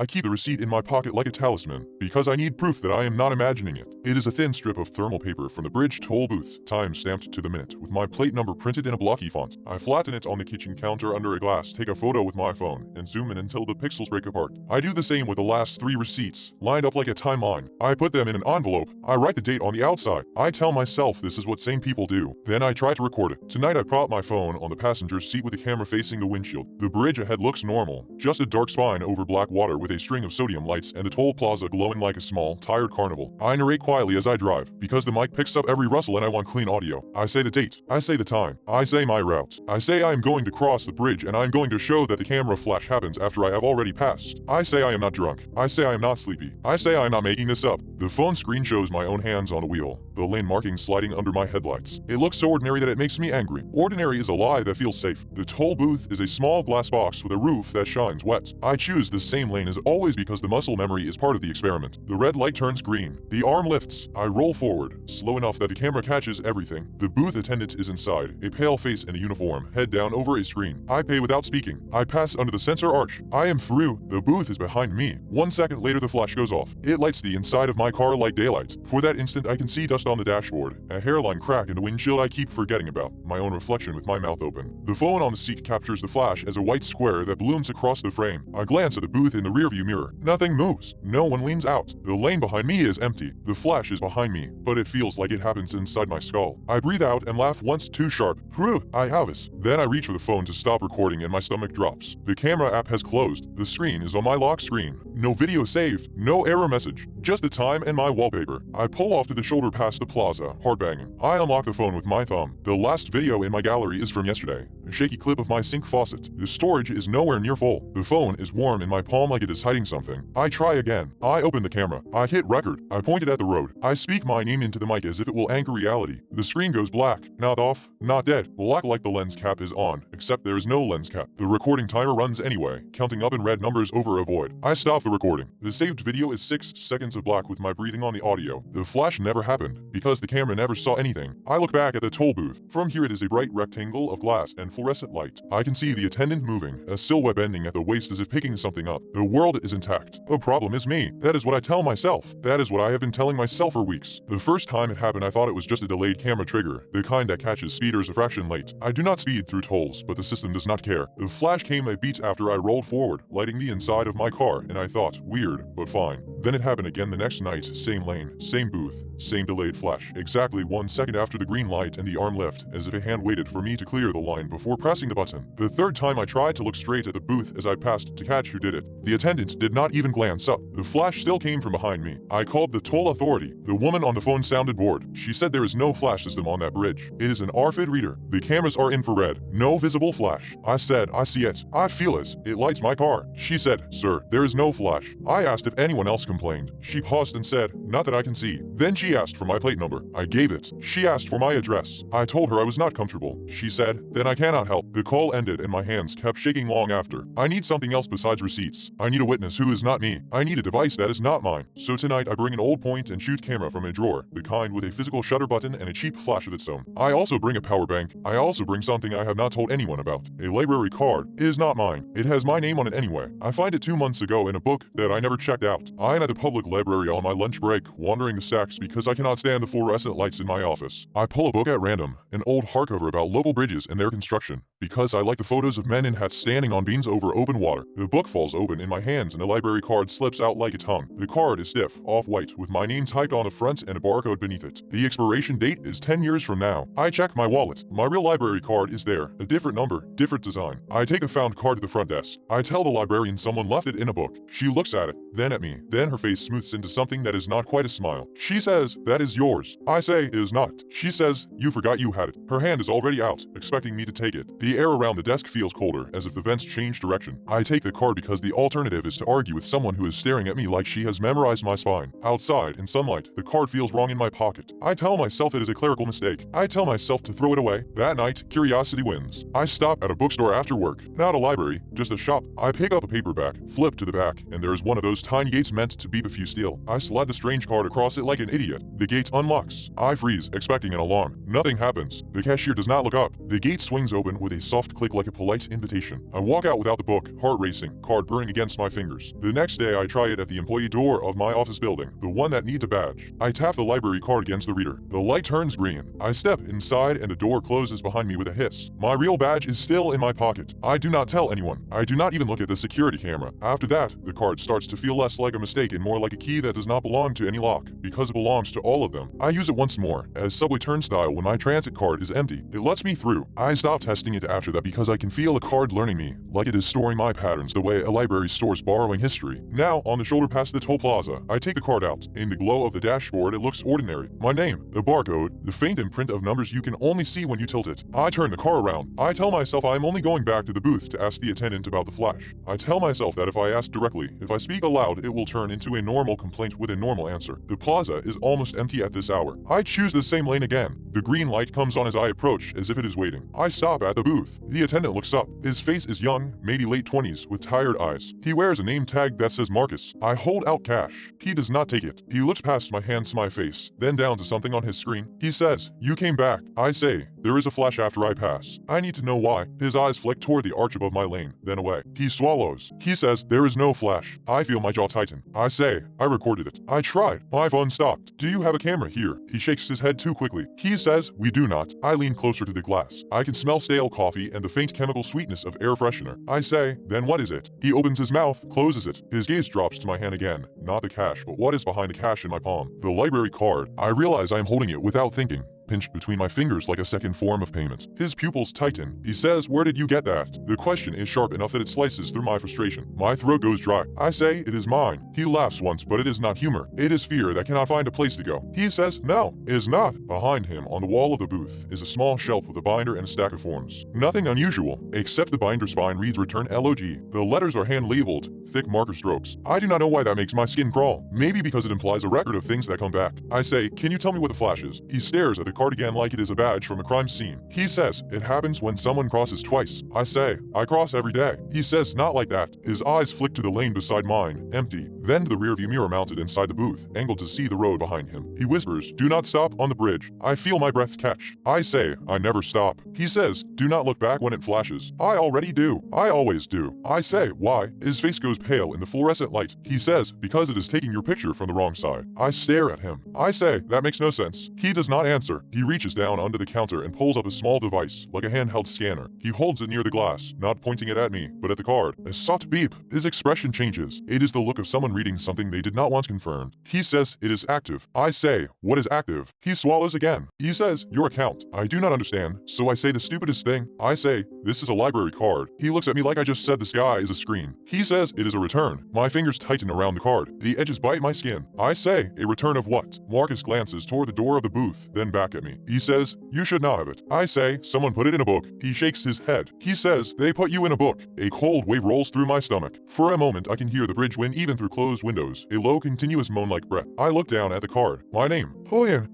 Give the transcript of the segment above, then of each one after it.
I keep the receipt in my pocket like a talisman, because I need proof that I am not imagining it. It is a thin strip of thermal paper from the bridge toll booth, time stamped to the minute, with my plate number printed in a blocky font. I flatten it on the kitchen counter under a glass, take a photo with my phone, and zoom in until the pixels break apart. I do the same with the last 3 receipts, lined up like a timeline. I put them in an envelope. I write the date on the outside. I tell myself this is what sane people do. Then I try to record it. Tonight I prop my phone on the passenger seat with the camera facing the windshield. The bridge ahead looks normal, just a dark spine over black water with a string of sodium lights and the toll plaza glowing like a small, tired carnival. I narrate quietly as I drive, because the mic picks up every rustle and I want clean audio. I say the date. I say the time. I say my route. I say I am going to cross the bridge and I am going to show that the camera flash happens after I have already passed. I say I am not drunk. I say I am not sleepy. I say I am not making this up. The phone screen shows my own hands on the wheel, the lane markings sliding under my headlights. It looks so ordinary that it makes me angry. Ordinary is a lie that feels safe. The toll booth is a small glass box with a roof that shines wet. I choose the same lane as always because the muscle memory is part of the experiment. The red light turns green. The arm lifts. I roll forward, slow enough that the camera catches everything. The booth attendant is inside, a pale face in a uniform, head down over a screen. I pay without speaking. I pass under the sensor arch. I am through. The booth is behind me. 1 second later the flash goes off. It lights the inside of my car like daylight. For that instant I can see dust on the dashboard, a hairline crack in the windshield I keep forgetting about, my own reflection with my mouth open. The phone on the seat captures the flash as a white square that blooms across the frame. I glance at the booth in the rearview mirror. Nothing moves. No one leans out. The lane behind me is empty. The flash is behind me, but it feels like it happens inside my skull. I breathe out and laugh once too sharp. Whew, I have this. Then I reach for the phone to stop recording and my stomach drops. The camera app has closed. The screen is on my lock screen. No video saved. No error message. Just the time and my wallpaper. I pull off to the shoulder past the plaza, hard banging. I unlock the phone with my thumb. The last video in my gallery is from yesterday. A shaky clip of my sink faucet. The storage is nowhere near full. The phone is warm in my palm like it is hiding something. I try again. I open the camera. I hit record. I point it at the road. I speak my name into the mic as if it will anchor reality. The screen goes black. Not off. Not dead. Black like the lens cap is on, except there is no lens cap. The recording timer runs anyway, counting up in red numbers over a void. I stop the recording. The saved video is 6 seconds of black with my breathing on the audio. The flash never happened, because the camera never saw anything. I look back at the toll booth. From here it is a bright rectangle of glass and fluorescent light. I can see the attendant moving, a silhouette bending at the waist as if picking something up. The world is intact. The problem is me. That is what I tell myself. That is what I have been telling myself for weeks. The first time it happened I thought it was just a delayed camera trigger, the kind that catches speeders a fraction late. I do not speed through tolls, but the system does not care. The flash came a beat after I rolled forward, lighting the inside of my car, and I thought, weird, but fine. Then it happened again the next night, same lane, same booth, same delayed flash. Exactly 1 second after the green light and the arm lift, as if a hand waited for me to clear the line before pressing the button. The third time I tried to look straight at the booth as I passed to catch who did it. The attendant did not even glance up. The flash still came from behind me. I called the toll authority. The woman on the phone sounded bored. She said there is no flash system on that bridge. It is an RFID reader. The cameras are infrared. No visible flash. I said, I see it. I feel it. It lights my car. She said, sir, there is no flash. I asked if anyone else complained. She paused and said, not that I can see. Then she asked for my plate number. I gave it. She asked for my address. I told her I was not comfortable. She said, then I cannot help. The call ended and my hands kept shaking long after. I need something else besides receipts. I need a witness who is not me. I need a device that is not mine. So tonight I bring an old point and shoot camera from a drawer, the kind with a physical shutter button and a cheap flash of its own. I also bring a power bank. I also bring something I have not told anyone about. A library card. It is not mine. It has my name on it anyway. I find it 2 months ago in a book that I never checked out. I am at the public library on my lunch break, wandering the stacks because I cannot stand the fluorescent lights in my office. I pull a book at random, an old hardcover about local bridges and their construction, because I like the photos of men in hats standing on beams over open water. The book falls open in my hands and a library card slips out like a tongue. The card is stiff, off-white, with my name typed on the front and a barcode beneath it. The expiration date is 10 years from now. I check my wallet. My real library card is there, a different number, different design. I take a found card to the front desk. I tell the librarian someone left it in a book. She looks at it, then at me. Then her face smooths into something that is not quite a smile. She says, that is yours. I say, it is not. She says, you forgot you had it. Her hand is already out, expecting me to take it. The air around the desk feels colder, as if the vents change direction. I take the card because the alternative is to argue with someone who is staring at me like she has memorized my spine. Outside, in sunlight, the card feels wrong in my pocket. I tell myself it is a clerical mistake. I tell myself to throw it away. That night, curiosity wins. I stop at a bookstore after work. Not a library, just a shop. I pick up a paperback, flip to the back, and there is one of those tiny gates meant to beep if you steal. I slide the strange card across it like an idiot. it. The gate unlocks. I freeze, expecting an alarm. Nothing happens. The cashier does not look up. The gate swings open with a soft click like a polite invitation. I walk out without the book, heart racing, card burning against my fingers. The next day I try it at the employee door of my office building, the one that needs a badge. I tap the library card against the reader. The light turns green. I step inside and the door closes behind me with a hiss. My real badge is still in my pocket. I do not tell anyone. I do not even look at the security camera. After that, the card starts to feel less like a mistake and more like a key that does not belong to any lock, because it belongs to all of them. I use it once more, as subway turnstile when my transit card is empty. It lets me through. I stop testing it after that because I can feel the card learning me, like it is storing my patterns the way a library stores borrowing history. Now, on the shoulder past the toll plaza, I take the card out. In the glow of the dashboard, it looks ordinary. My name, the barcode, the faint imprint of numbers you can only see when you tilt it. I turn the car around. I tell myself I am only going back to the booth to ask the attendant about the flash. I tell myself that if I ask directly, if I speak aloud, it will turn into a normal complaint with a normal answer. The plaza is almost empty at this hour. I choose the same lane again. The green light comes on as I approach, as if it is waiting. I stop at the booth. The attendant looks up. His face is young, maybe late 20s, with tired eyes. He wears a name tag that says Marcus. I hold out cash. He does not take it. He looks past my hand to my face, then down to something on his screen. He says, "You came back." I say, "There is a flash after I pass." I need to know why. His eyes flick toward the arch above my lane, then away. He swallows. He says, "There is no flash." I feel my jaw tighten. I say, "I recorded it. I tried. My phone stopped. Do you have a camera here?" He shakes his head too quickly. He says, "We do not." I lean closer to the glass. I can smell stale coffee and the faint chemical sweetness of air freshener. I say, "Then what is it?" He opens his mouth, closes it. His gaze drops to my hand again. Not the cash, but what is behind the cash in my palm. The library card. I realize I am holding it without thinking, pinched between my fingers like a second form of payment. His pupils tighten. He says, "Where did you get that?" The question is sharp enough that it slices through my frustration. My throat goes dry. I say, "It is mine." He laughs once, but it is not humor. It is fear that cannot find a place to go. He says, "No, it is not." Behind him, on the wall of the booth, is a small shelf with a binder and a stack of forms. Nothing unusual, except the binder spine reads Return LOG. The letters are hand-labeled, thick marker strokes. I do not know why that makes my skin crawl. Maybe because it implies a record of things that come back. I say, "Can you tell me what the flash is?" He stares at the card again like it is a badge from a crime scene. He says, "It happens when someone crosses twice." I say, "I cross every day." He says, "Not like that." His eyes flick to the lane beside mine, empty, then to the rearview mirror mounted inside the booth, angled to see the road behind him. He whispers, "Do not stop on the bridge." I feel my breath catch. I say, "I never stop." He says, "Do not look back when it flashes." I already do. I always do. I say, "Why?" His face goes pale in the fluorescent light. He says, "Because it is taking your picture from the wrong side." I stare at him. I say, "That makes no sense." He does not answer. He reaches down under the counter and pulls up a small device, like a handheld scanner. He holds it near the glass, not pointing it at me, but at the card. A soft beep. His expression changes. It is the look of someone reading something they did not want confirmed. He says, "It is active." I say, "What is active?" He swallows again. He says, "Your account." I do not understand, so I say the stupidest thing. I say, "This is a library card." He looks at me like I just said the sky is a screen. He says, "It is a return." My fingers tighten around the card. The edges bite my skin. I say, "A return of what?" Marcus glances toward the door of the booth, then back at me. He says, "You should not have it." I say, "Someone put it in a book." He shakes his head. He says, "They put you in a book." A cold wave rolls through my stomach. For a moment I can hear the bridge wind even through closed windows, a low continuous moan like breath. I look down at the card. My name. Julian.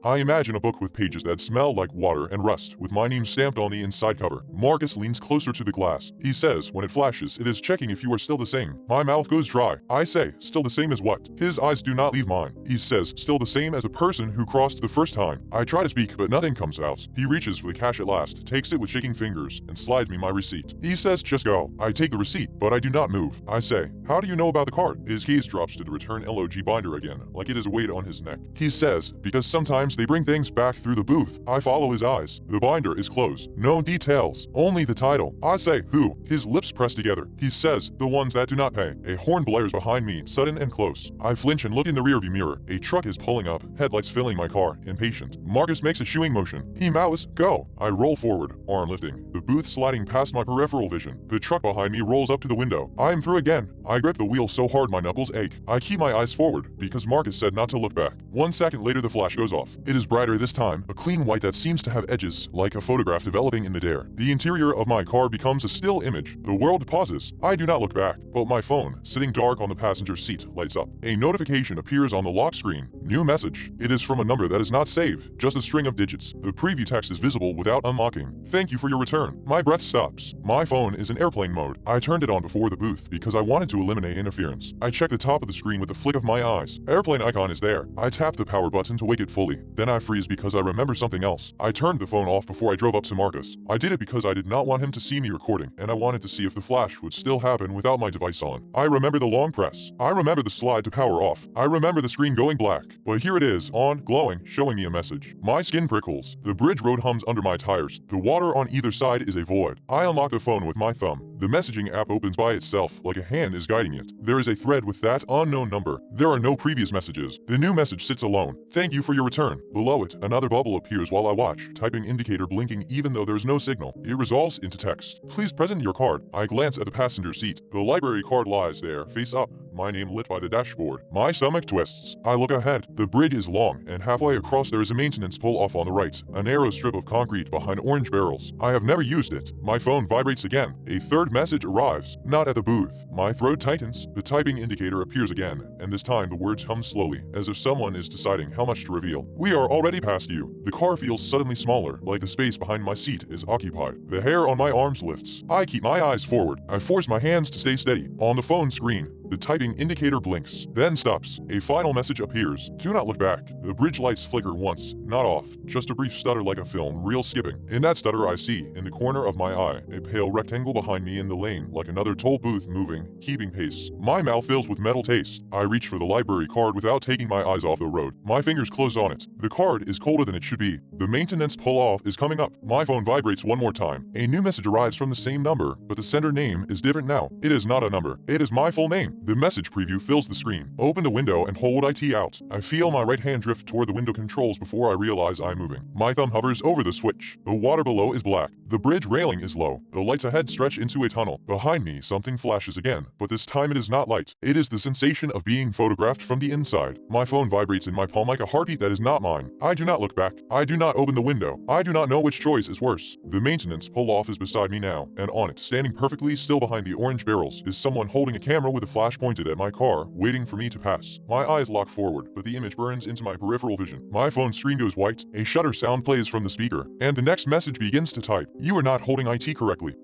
I imagine a book with pages that smell like water and rust, with my name stamped on the inside cover. Marcus leans closer to the glass. He says, "When it flashes, it is checking if you are still the same." My mouth goes dry. I say, "Still the same as what?" His eyes do not leave mine. He says, "Still the same as a person who crossed the first time." I try to speak, but nothing comes out. He reaches for the cash at last, takes it with shaking fingers, and slides me my receipt. He says, "Just go." I take the receipt, but I do not move. I say, "How do you know about the card?" His gaze drops to the Return LOG binder again, like it is a weight on his neck. He says, "Because sometimes they bring things back through the booth." I follow his eyes. The binder is closed. No details, only the title. I say, "Who?" His lips press together. He says, "The ones that do not pay." A horn blares behind me, sudden and close. I flinch and look in the rearview mirror. A truck is pulling up, headlights filling my car, impatient. Marcus makes a shooing motion. He mouths, "Go." I roll forward, arm lifting. The booth sliding past my peripheral vision. The truck behind me rolls up to the window. I am through again. I grip the wheel so hard my knuckles ache. I keep my eyes forward, because Marcus said not to look back. 1 second later the flash goes off. It is brighter this time, a clean white that seems to have edges, like a photograph developing in midair. The interior of my car becomes a still image. The world pauses. I do not look back, but my phone, sitting dark on the passenger seat, lights up. A notification appears on the lock screen. New message. It is from a number that is not saved. just a string of digits. The preview text is visible without unlocking. Thank you for your return. My breath stops. My phone is in airplane mode. I turned it on before the booth because I wanted to eliminate interference. I check the top of the screen with a flick of my eyes. Airplane icon is there. I tap the power button to wake it fully. Then I freeze because I remember something else. I turned the phone off before I drove up to Marcus. I did it because I did not want him to see me recording, and I wanted to see if the flash would still happen without my device on. I remember the long press. I remember the slide to power off. I remember the screen going black. But here it is, on, glowing, showing me a message. My skin prickles. The bridge road hums under my tires. The water on either side is a void. I unlock the phone with my thumb. The messaging app opens by itself, like a hand is guiding it. There is a thread with that unknown number. There are no previous messages. The new message sits alone. Thank you for your return. Below it, another bubble appears while I watch, typing indicator blinking even though there is no signal. It resolves into text. Please present your card. I glance at the passenger seat. The library card lies there, face up, my name lit by the dashboard. My stomach twists. I look ahead. The bridge is long, and halfway across there is a maintenance pull-off on the right, a narrow strip of concrete behind orange barrels. I have never used it. My phone vibrates again. A third message arrives, not at the booth. My throat tightens. The typing indicator appears again, and this time the words hum slowly, as if someone is deciding how much to reveal. We are already past you. The car feels suddenly smaller, like the space behind my seat is occupied. The hair on my arms lifts. I keep my eyes forward. I force my hands to stay steady. On the phone screen, the typing indicator blinks, then stops. A final message appears. Do not look back. The bridge lights flicker once, not off. Just a brief stutter like a film, reel skipping. In that stutter I see, in the corner of my eye, a pale rectangle behind me in the lane, like another toll booth moving, keeping pace. My mouth fills with metal taste. I reach for the library card without taking my eyes off the road. My fingers close on it. The card is colder than it should be. The maintenance pull-off is coming up. My phone vibrates one more time. A new message arrives from the same number, but the sender name is different now. It is not a number. It is my full name. The message preview fills the screen. Open the window and hold IT out. I feel my right hand drift toward the window controls before I realize I'm moving. My thumb hovers over the switch. The water below is black. The bridge railing is low. The lights ahead stretch into a tunnel. Behind me, something flashes again, but this time it is not light. It is the sensation of being photographed from the inside. My phone vibrates in my palm like a heartbeat that is not mine. I do not look back. I do not open the window. I do not know which choice is worse. The maintenance pull-off is beside me now, and on it, standing perfectly still behind the orange barrels, is someone holding a camera with a flash pointed at my car, waiting for me to pass. My eyes lock forward, but the image burns into my peripheral vision. My phone screen goes white, a shutter sound plays from the speaker, and the next message begins to type. You are not holding IT correctly.